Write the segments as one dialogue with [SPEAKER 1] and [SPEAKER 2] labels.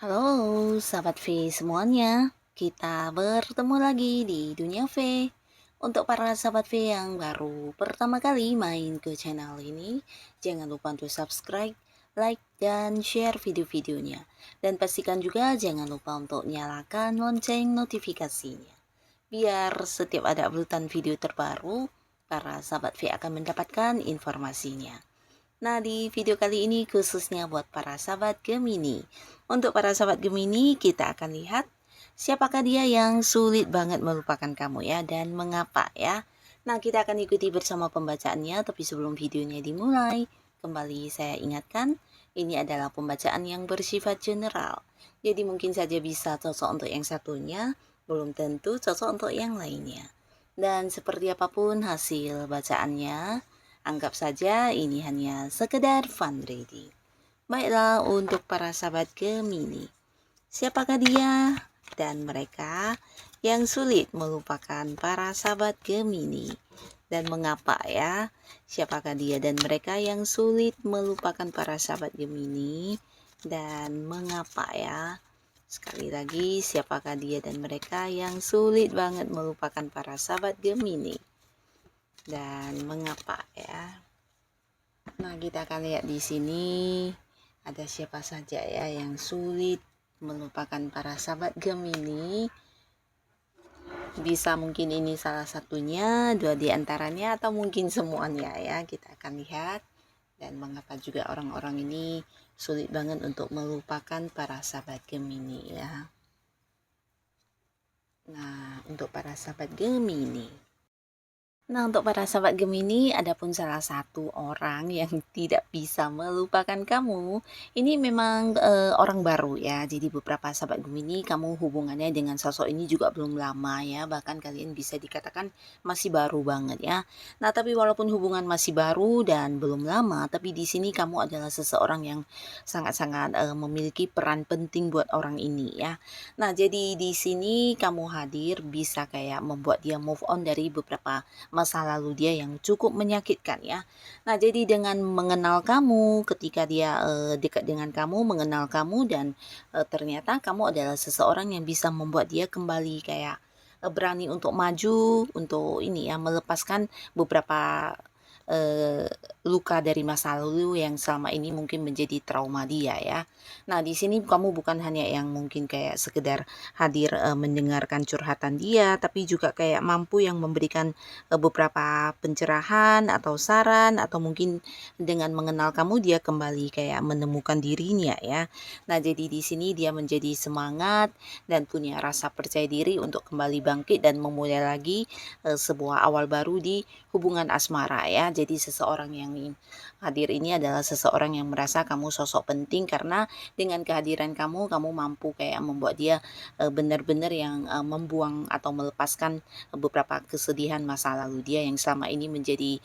[SPEAKER 1] Halo, sahabat V semuanya. Kita bertemu lagi di Dunia V. Untuk para sahabat V yang baru pertama kali main ke channel ini, jangan lupa untuk subscribe, like, dan share video-videonya. Dan pastikan juga jangan lupa untuk nyalakan lonceng notifikasinya. Biar setiap ada uploadan video terbaru, para sahabat V akan mendapatkan informasinya. Nah, di video kali ini khususnya buat para sahabat Gemini. Untuk para sahabat Gemini, kita akan lihat siapakah dia yang sulit banget melupakan kamu ya, dan mengapa ya. Nah, kita akan ikuti bersama pembacaannya, tapi sebelum videonya dimulai, kembali saya ingatkan, ini adalah pembacaan yang bersifat general. Jadi mungkin saja bisa cocok untuk yang satunya, belum tentu cocok untuk yang lainnya. Dan seperti apapun hasil bacaannya, anggap saja ini hanya sekedar fun reading. Baiklah, untuk para sahabat Gemini, siapakah dia dan mereka yang sulit melupakan para sahabat Gemini? Dan mengapa ya? Siapakah dia dan mereka yang sulit melupakan para sahabat Gemini? Dan mengapa ya? Sekali lagi, siapakah dia dan mereka yang sulit banget melupakan para sahabat Gemini? Dan mengapa ya? Nah, kita akan lihat di sini ada siapa saja ya yang sulit melupakan para sahabat Gemini. Bisa mungkin ini salah satunya, dua di antaranya, atau mungkin semuanya ya. Kita akan lihat dan mengapa juga orang-orang ini sulit banget untuk melupakan para sahabat Gemini ya. Nah, untuk para sahabat Gemini. Nah, untuk para sahabat Gemini, ada pun salah satu orang yang tidak bisa melupakan kamu. Ini memang orang baru ya. Jadi beberapa sahabat Gemini, kamu hubungannya dengan sosok ini juga belum lama ya. Bahkan kalian bisa dikatakan masih baru banget ya. Nah, tapi walaupun hubungan masih baru dan belum lama, tapi di sini kamu adalah seseorang yang sangat-sangat memiliki peran penting buat orang ini ya. Nah, jadi di sini kamu hadir bisa kayak membuat dia move on dari beberapa masa lalu dia yang cukup menyakitkan ya. Nah, jadi dengan mengenal kamu, ketika dia dekat dengan kamu, mengenal kamu, dan ternyata kamu adalah seseorang yang bisa membuat dia kembali kayak berani untuk maju, untuk ini ya, melepaskan beberapa eh, luka dari masa lalu yang selama ini mungkin menjadi trauma dia ya. Nah, di sini kamu bukan hanya yang mungkin kayak sekedar hadir mendengarkan curhatan dia, tapi juga kayak mampu yang memberikan beberapa pencerahan atau saran, atau mungkin dengan mengenal kamu dia kembali kayak menemukan dirinya ya. Nah, jadi di sini dia menjadi semangat dan punya rasa percaya diri untuk kembali bangkit dan memulai lagi sebuah awal baru di hubungan asmara ya. Jadi seseorang yang hadir ini adalah seseorang yang merasa kamu sosok penting, karena dengan kehadiran kamu mampu kayak membuat dia benar-benar yang membuang atau melepaskan beberapa kesedihan masa lalu dia yang selama ini menjadi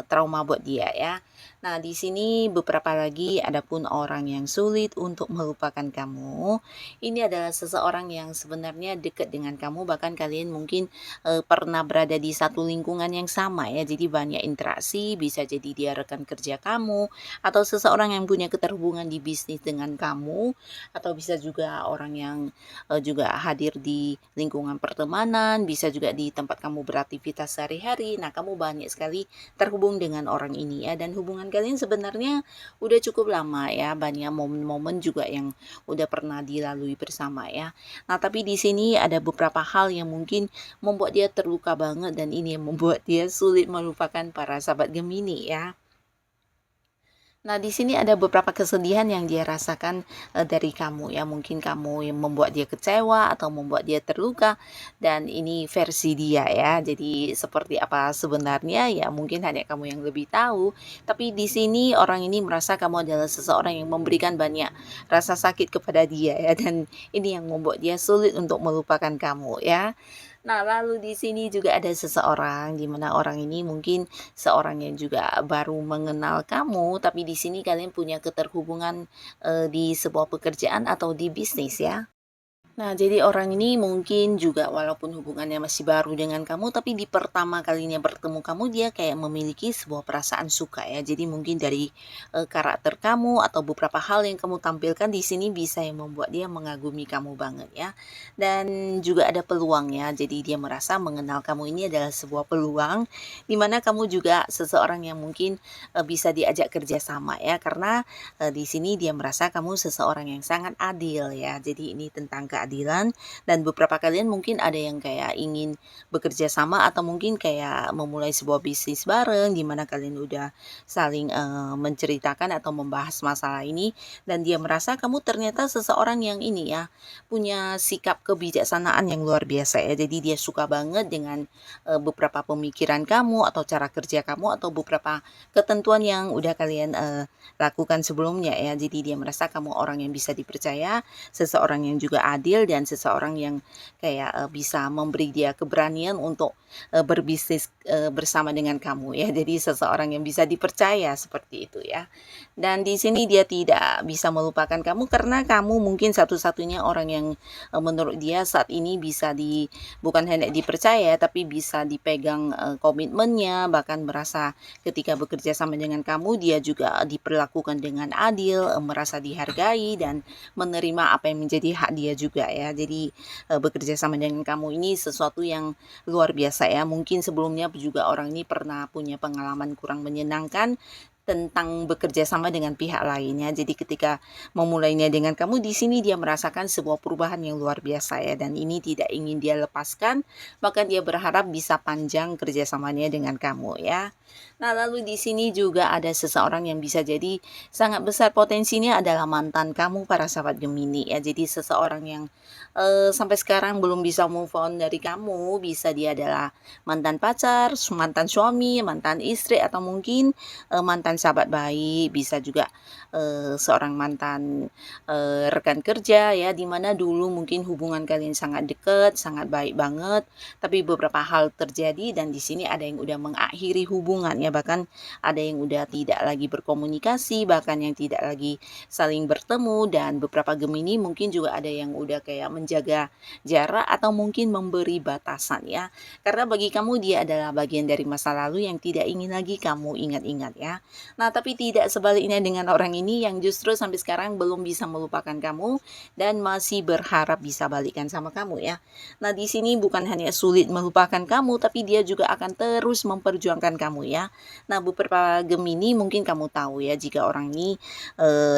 [SPEAKER 1] trauma buat dia ya. Nah, di sini beberapa lagi ada pun orang yang sulit untuk melupakan kamu. Ini adalah seseorang yang sebenarnya dekat dengan kamu, bahkan kalian mungkin pernah berada di satu lingkungan yang sama ya. Jadi banyak interaksi, bisa jadi dia rekan kerja kamu, atau seseorang yang punya keterhubungan di bisnis dengan kamu, atau bisa juga orang yang juga hadir di lingkungan pertemanan, bisa juga di tempat kamu beraktivitas sehari-hari. Nah, kamu banyak sekali terhubung dengan orang ini ya, dan hubungan kalian sebenarnya udah cukup lama ya, banyak momen-momen juga yang udah pernah dilalui bersama ya. Nah, tapi di sini ada beberapa hal yang mungkin membuat dia terluka banget, dan ini yang membuat dia sulit melupakan para sahabat Gemini ya. Nah, di sini ada beberapa kesedihan yang dia rasakan, dari kamu ya. Mungkin kamu yang membuat dia kecewa atau membuat dia terluka, dan ini versi dia ya. Jadi seperti apa sebenarnya ya mungkin hanya kamu yang lebih tahu. Tapi di sini orang ini merasa kamu adalah seseorang yang memberikan banyak rasa sakit kepada dia ya, dan ini yang membuat dia sulit untuk melupakan kamu ya. Nah, lalu di sini juga ada seseorang, di mana orang ini mungkin seorang yang juga baru mengenal kamu, tapi di sini kalian punya keterhubungan, di sebuah pekerjaan atau di bisnis ya. Nah, jadi orang ini mungkin juga walaupun hubungannya masih baru dengan kamu, tapi di pertama kalinya bertemu kamu dia kayak memiliki sebuah perasaan suka ya. Jadi mungkin dari karakter kamu atau beberapa hal yang kamu tampilkan di sini bisa yang membuat dia mengagumi kamu banget ya. Dan juga ada peluangnya. Jadi dia merasa mengenal kamu ini adalah sebuah peluang di mana kamu juga seseorang yang mungkin bisa diajak kerjasama ya. Karena di sini dia merasa kamu seseorang yang sangat adil ya. Jadi ini tentang keadilan, dan beberapa kalian mungkin ada yang kayak ingin bekerja sama atau mungkin kayak memulai sebuah bisnis bareng di mana kalian udah saling menceritakan atau membahas masalah ini, dan dia merasa kamu ternyata seseorang yang ini ya punya sikap kebijaksanaan yang luar biasa ya. Jadi dia suka banget dengan beberapa pemikiran kamu atau cara kerja kamu atau beberapa ketentuan yang udah kalian lakukan sebelumnya ya. Jadi dia merasa kamu orang yang bisa dipercaya, seseorang yang juga adil, dan seseorang yang kayak bisa memberi dia keberanian untuk berbisnis bersama dengan kamu ya. Jadi seseorang yang bisa dipercaya seperti itu ya. Dan di sini dia tidak bisa melupakan kamu karena kamu mungkin satu-satunya orang yang menurut dia saat ini bisa bukan hanya dipercaya tapi bisa dipegang komitmennya, bahkan merasa ketika bekerja sama dengan kamu dia juga diperlakukan dengan adil, merasa dihargai dan menerima apa yang menjadi hak dia juga ya. Jadi bekerja sama dengan kamu ini sesuatu yang luar biasa ya. Mungkin sebelumnya juga orang ini pernah punya pengalaman kurang menyenangkan tentang bekerja sama dengan pihak lainnya. Jadi ketika memulainya dengan kamu, di sini dia merasakan sebuah perubahan yang luar biasa ya, dan ini tidak ingin dia lepaskan, bahkan dia berharap bisa panjang kerjasamanya dengan kamu ya. Nah, lalu di sini juga ada seseorang yang bisa jadi sangat besar potensinya adalah mantan kamu para sahabat Gemini ya. Jadi seseorang yang sampai sekarang belum bisa move on dari kamu, bisa dia adalah mantan pacar, mantan suami, mantan istri, atau mungkin mantan sahabat baik, bisa juga seorang mantan rekan kerja ya, di mana dulu mungkin hubungan kalian sangat dekat, sangat baik banget, tapi beberapa hal terjadi dan di sini ada yang udah mengakhiri hubungan ya, bahkan ada yang udah tidak lagi berkomunikasi, bahkan yang tidak lagi saling bertemu, dan beberapa Gemini mungkin juga ada yang udah kayak menjaga jarak atau mungkin memberi batasan ya. Karena bagi kamu dia adalah bagian dari masa lalu yang tidak ingin lagi kamu ingat-ingat ya. Nah, tapi tidak sebaliknya dengan orang ini yang justru sampai sekarang belum bisa melupakan kamu dan masih berharap bisa balikan sama kamu ya. Nah, di sini bukan hanya sulit melupakan kamu, tapi dia juga akan terus memperjuangkan kamu ya. Nah, beberapa Gemini mungkin kamu tahu ya, jika orang ini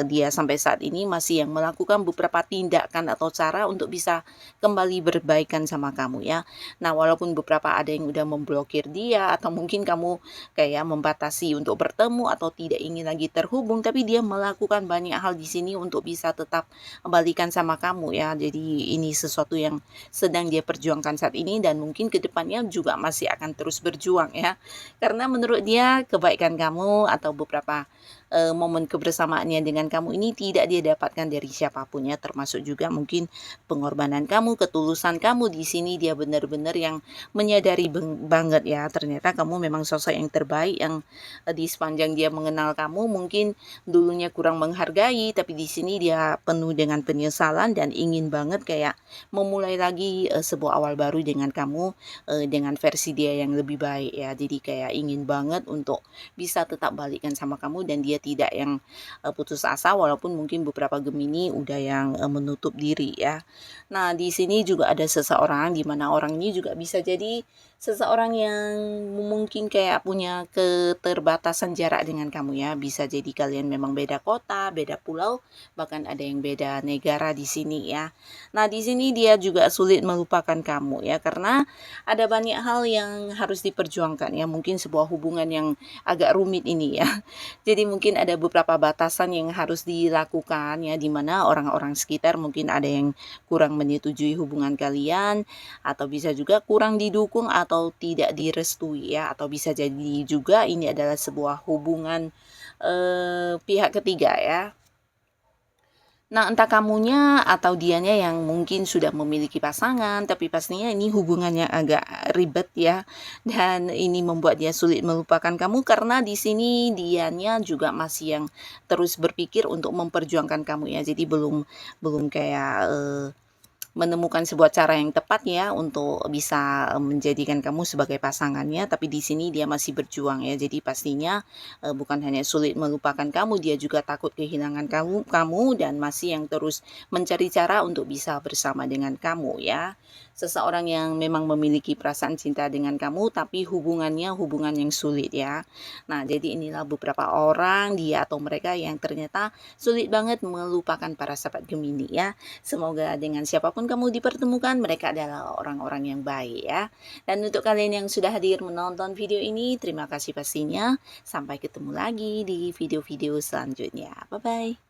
[SPEAKER 1] dia sampai saat ini masih yang melakukan beberapa tindakan atau cara untuk bisa kembali berbaikan sama kamu ya. Nah, walaupun beberapa ada yang udah memblokir dia atau mungkin kamu kayak membatasi untuk bertemu atau tidak ingin lagi terhubung, tapi dia melakukan banyak hal di sini untuk bisa tetap balikan sama kamu ya. Jadi ini sesuatu yang sedang dia perjuangkan saat ini dan mungkin kedepannya juga masih akan terus berjuang ya. Karena menurut dia kebaikan kamu atau beberapa momen kebersamaannya dengan kamu ini tidak dia dapatkan dari siapapun ya, termasuk juga mungkin pengorbanan kamu, ketulusan kamu. Di sini dia benar-benar yang menyadari banget ya, ternyata kamu memang sosok yang terbaik yang di sepanjang dia mengenal kamu mungkin dulunya kurang menghargai, tapi di sini dia penuh dengan penyesalan dan ingin banget kayak memulai lagi sebuah awal baru dengan kamu, dengan versi dia yang lebih baik ya. Jadi kayak ingin banget untuk bisa tetap balikan sama kamu dan dia tidak yang putus asa, walaupun mungkin beberapa Gemini udah yang menutup diri ya. Nah, di sini juga ada seseorang di mana orang ini juga bisa jadi seseorang yang mungkin kayak punya keterbatasan jarak dengan kamu ya. Bisa jadi kalian memang beda kota, beda pulau, bahkan ada yang beda negara di sini ya. Nah, di sini dia juga sulit melupakan kamu ya, karena ada banyak hal yang harus diperjuangkan ya. Mungkin sebuah hubungan yang agak rumit ini ya. Jadi mungkin ada beberapa batasan yang harus dilakukan ya, di mana orang-orang sekitar mungkin ada yang kurang menyetujui hubungan kalian, atau bisa juga kurang didukung atau tidak direstui ya, atau bisa jadi juga ini adalah sebuah hubungan pihak ketiga ya. Nah, entah kamunya atau dianya yang mungkin sudah memiliki pasangan, tapi pastinya ini hubungannya agak ribet ya, dan ini membuat dia sulit melupakan kamu karena di sini dianya juga masih yang terus berpikir untuk memperjuangkan kamu ya. Jadi belum belum kayak menemukan sebuah cara yang tepat ya untuk bisa menjadikan kamu sebagai pasangannya, tapi di sini dia masih berjuang ya. Jadi pastinya bukan hanya sulit melupakan kamu, dia juga takut kehilangan kamu dan masih yang terus mencari cara untuk bisa bersama dengan kamu ya. Seseorang yang memang memiliki perasaan cinta dengan kamu, tapi hubungannya hubungan yang sulit ya. Nah, jadi inilah beberapa orang dia atau mereka yang ternyata sulit banget melupakan para sahabat Gemini ya. Semoga dengan siapapun kamu dipertemukan, mereka adalah orang-orang yang baik ya. Dan untuk kalian yang sudah hadir menonton video ini, terima kasih pastinya. Sampai ketemu lagi di video-video selanjutnya. Bye-bye.